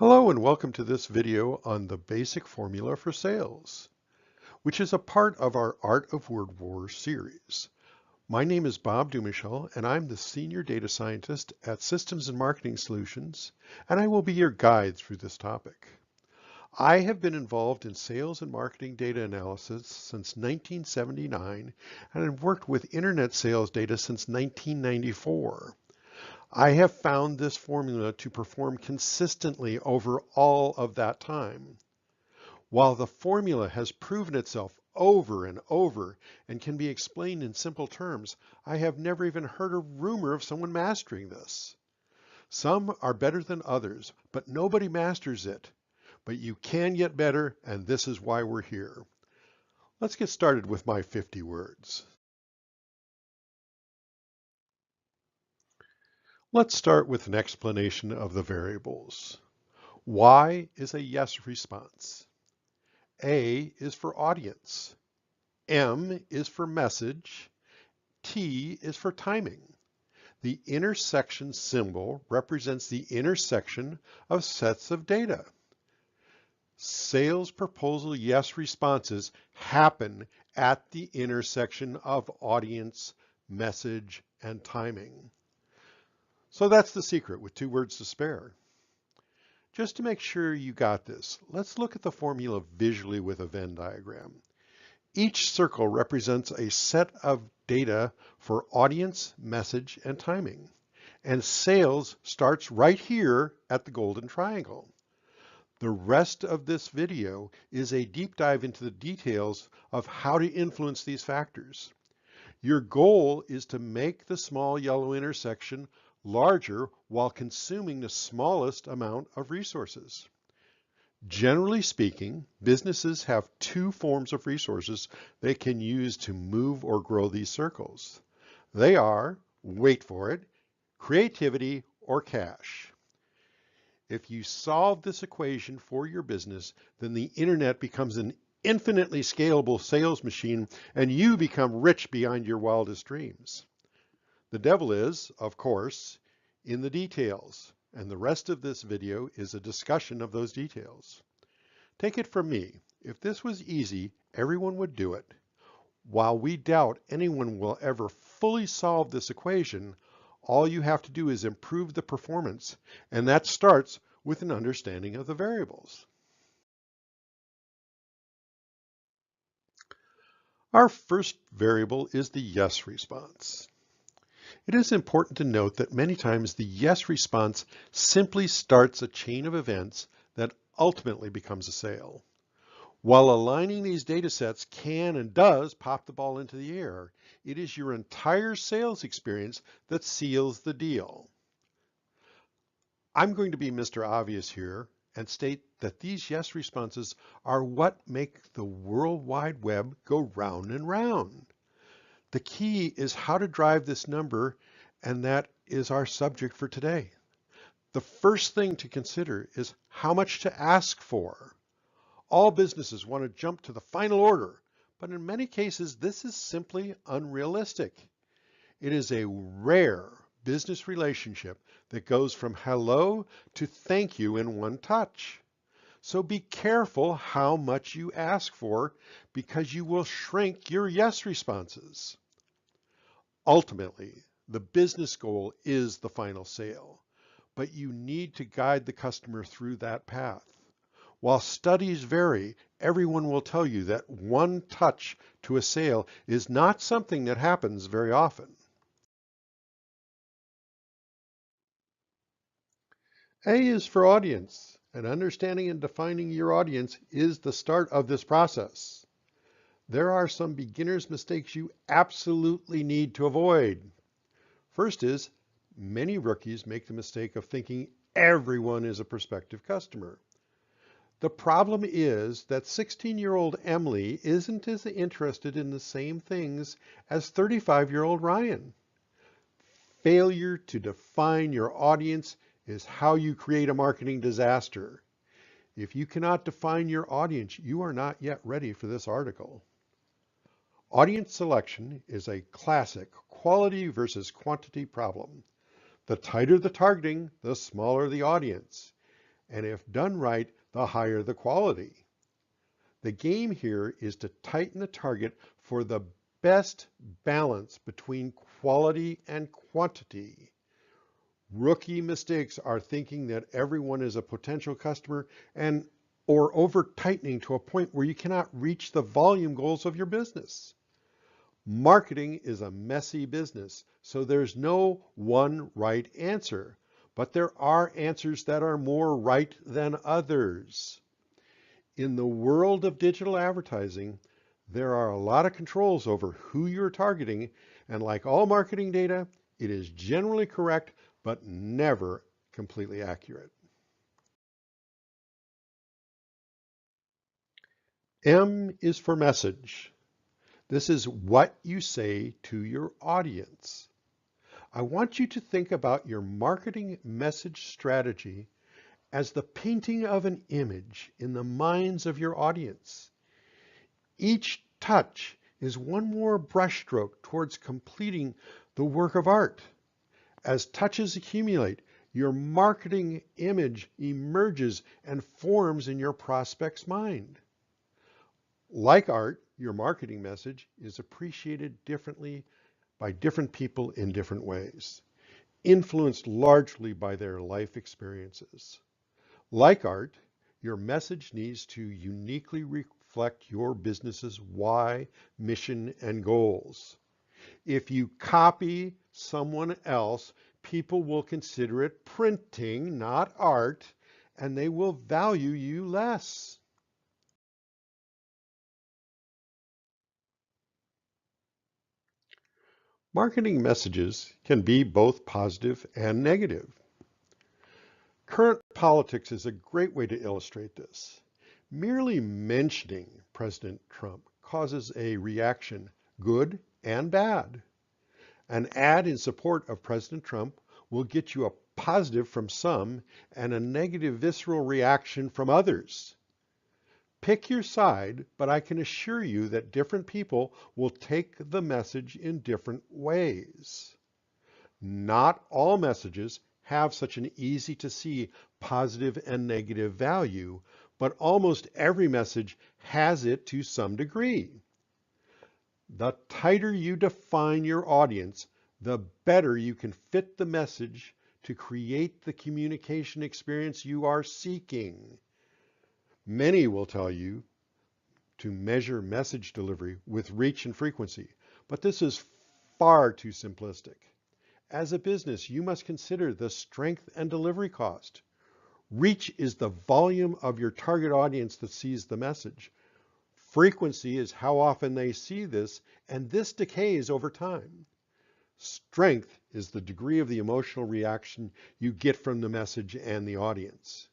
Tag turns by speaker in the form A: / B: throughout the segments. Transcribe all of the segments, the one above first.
A: Hello and welcome to this video on the basic formula for sales, which is a part of our Art of Word War series. My name is Bob Dumichel and I'm the Senior Data Scientist at Systems and Marketing Solutions, and I will be your guide through this topic. I have been involved in sales and marketing data analysis since 1979 and have worked with internet sales data since 1994. I have found this formula to perform consistently over all of that time. While the formula has proven itself over and over and can be explained in simple terms, I have never even heard a rumor of someone mastering this. Some are better than others, but nobody masters it. But you can get better, and this is why we're here. Let's get started with my 50 words. Let's start with an explanation of the variables. Y is a yes response. A is for audience. M is for message. T is for timing. The intersection symbol represents the intersection of sets of data. Sales proposal yes responses happen at the intersection of audience, message, and timing. So that's the secret with 2 words to spare. Just to make sure you got this, let's look at the formula visually with a Venn diagram. Each circle represents a set of data for audience, message, and timing. And sales starts right here at the golden triangle. The rest of this video is a deep dive into the details of how to influence these factors. Your goal is to make the small yellow intersection larger while consuming the smallest amount of resources. Generally speaking, businesses have 2 forms of resources they can use to move or grow these circles. They are, wait for it, creativity or cash. If you solve this equation for your business, then the internet becomes an infinitely scalable sales machine and you become rich beyond your wildest dreams. The devil is, of course, in the details, and the rest of this video is a discussion of those details. Take it from me, if this was easy, everyone would do it. While we doubt anyone will ever fully solve this equation, all you have to do is improve the performance, and that starts with an understanding of the variables. Our first variable is the yes response. It is important to note that many times the yes response simply starts a chain of events that ultimately becomes a sale. While aligning these data sets can and does pop the ball into the air, it is your entire sales experience that seals the deal. I'm going to be Mr. Obvious here and state that these yes responses are what make the World Wide Web go round and round. The key is how to drive this number, and that is our subject for today. The first thing to consider is how much to ask for. All businesses want to jump to the final order, but in many cases, this is simply unrealistic. It is a rare business relationship that goes from hello to thank you in one touch. So be careful how much you ask for because you will shrink your yes responses. Ultimately, the business goal is the final sale, but you need to guide the customer through that path. While studies vary, everyone will tell you that one touch to a sale is not something that happens very often. A is for audience, and understanding and defining your audience is the start of this process. There are some beginner's mistakes you absolutely need to avoid. First is, many rookies make the mistake of thinking everyone is a prospective customer. The problem is that 16-year-old Emily isn't as interested in the same things as 35-year-old Ryan. Failure to define your audience is how you create a marketing disaster. If you cannot define your audience, you are not yet ready for this article. Audience selection is a classic quality versus quantity problem. The tighter the targeting, the smaller the audience. and if done right, the higher the quality. The game here is to tighten the target for the best balance between quality and quantity. Rookie mistakes are thinking that everyone is a potential customer and or over tightening to a point where you cannot reach the volume goals of your business. Marketing is a messy business, so there's no one right answer, but there are answers that are more right than others. In the world of digital advertising, there are a lot of controls over who you're targeting, and like all marketing data, it is generally correct, but never completely accurate. M is for message. This is what you say to your audience. I want you to think about your marketing message strategy as the painting of an image in the minds of your audience. Each touch is one more brushstroke towards completing the work of art. As touches accumulate, your marketing image emerges and forms in your prospect's mind. Like art, your marketing message is appreciated differently by different people in different ways, influenced largely by their life experiences. Like art, your message needs to uniquely reflect your business's why, mission, and goals. If you copy someone else, people will consider it printing, not art, and they will value you less. Marketing messages can be both positive and negative. Current politics is a great way to illustrate this. Merely mentioning President Trump causes a reaction, good and bad. An ad in support of President Trump will get you a positive from some and a negative visceral reaction from others. Pick your side, but I can assure you that different people will take the message in different ways. Not all messages have such an easy to see positive and negative value, but almost every message has it to some degree. The tighter you define your audience, the better you can fit the message to create the communication experience you are seeking. Many will tell you to measure message delivery with reach and frequency, but this is far too simplistic. As a business, you must consider the strength and delivery cost. Reach is the volume of your target audience that sees the message. Frequency is how often they see this, and this decays over time. Strength is the degree of the emotional reaction you get from the message and the audience.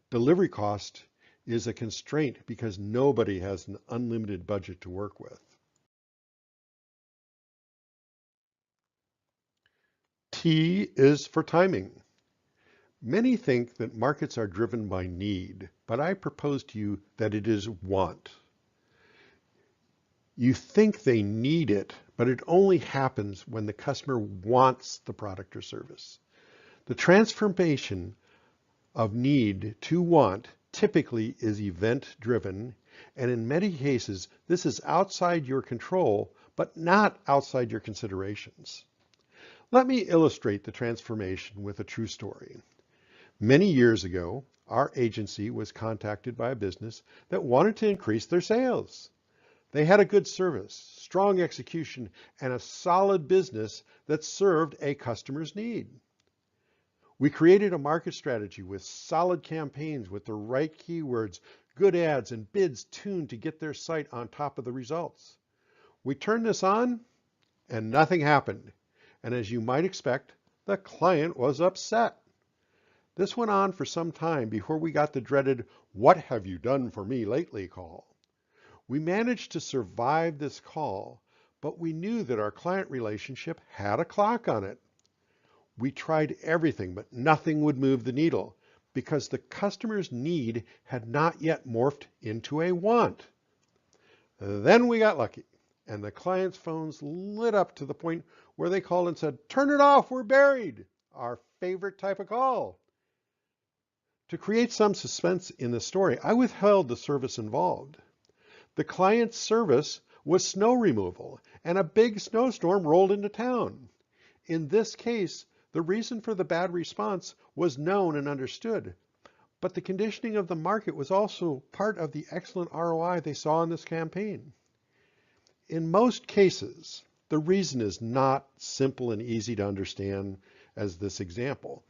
A: Delivery cost is a constraint because nobody has an unlimited budget to work with. T is for timing. Many think that markets are driven by need, but I propose to you that it is want. You think they need it, but it only happens when the customer wants the product or service. The transformation of need to want typically is event-driven, and in many cases, this is outside your control, but not outside your considerations. Let me illustrate the transformation with a true story. Many years ago, our agency was contacted by a business that wanted to increase their sales. They had a good service, strong execution, and a solid business that served a customer's need. We created a market strategy with solid campaigns with the right keywords, good ads, and bids tuned to get their site on top of the results. We turned this on, and nothing happened. And as you might expect, the client was upset. This went on for some time before we got the dreaded, "What have you done for me lately?" call. We managed to survive this call, but we knew that our client relationship had a clock on it. We tried everything, but nothing would move the needle because the customer's need had not yet morphed into a want. Then we got lucky, and the client's phones lit up to the point where they called and said, "Turn it off, we're buried," our favorite type of call. To create some suspense in the story, I withheld the service involved. The client's service was snow removal, and a big snowstorm rolled into town. In this case, the reason for the bad response was known and understood, but the conditioning of the market was also part of the excellent ROI they saw in this campaign. In most cases, the reason is not simple and easy to understand as this example,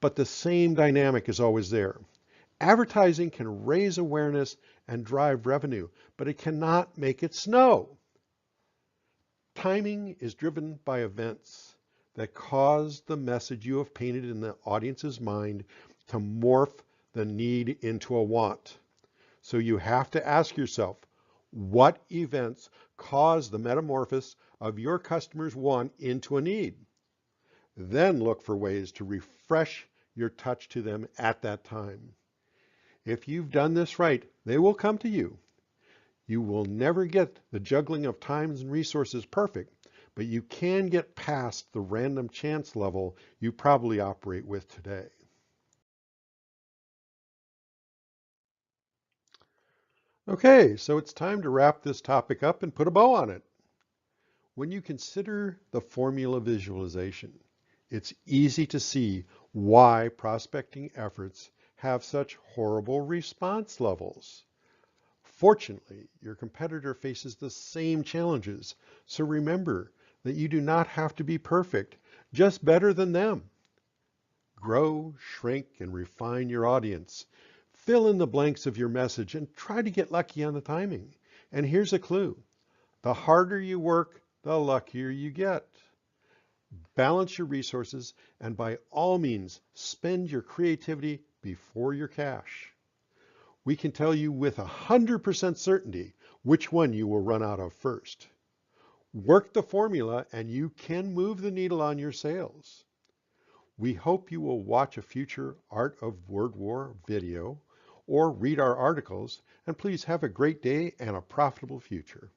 A: but the same dynamic is always there. Advertising can raise awareness and drive revenue, but it cannot make it snow. Timing is driven by events that cause the message you have painted in the audience's mind to morph the need into a want. So you have to ask yourself, what events cause the metamorphosis of your customer's want into a need? Then look for ways to refresh your touch to them at that time. If you've done this right, they will come to you. You will never get the juggling of times and resources perfect, but you can get past the random chance level you probably operate with today. Okay, so it's time to wrap this topic up and put a bow on it. When you consider the formula visualization, it's easy to see why prospecting efforts have such horrible response levels. Fortunately, your competitor faces the same challenges, so remember that you do not have to be perfect, just better than them. Grow, shrink, and refine your audience. Fill in the blanks of your message and try to get lucky on the timing. And here's a clue. The harder you work, the luckier you get. Balance your resources and by all means, spend your creativity before your cash. We can tell you with 100% certainty which one you will run out of first. Work the formula and you can move the needle on your sales. We hope you will watch a future Art of Word War video or read our articles, and please have a great day and a profitable future.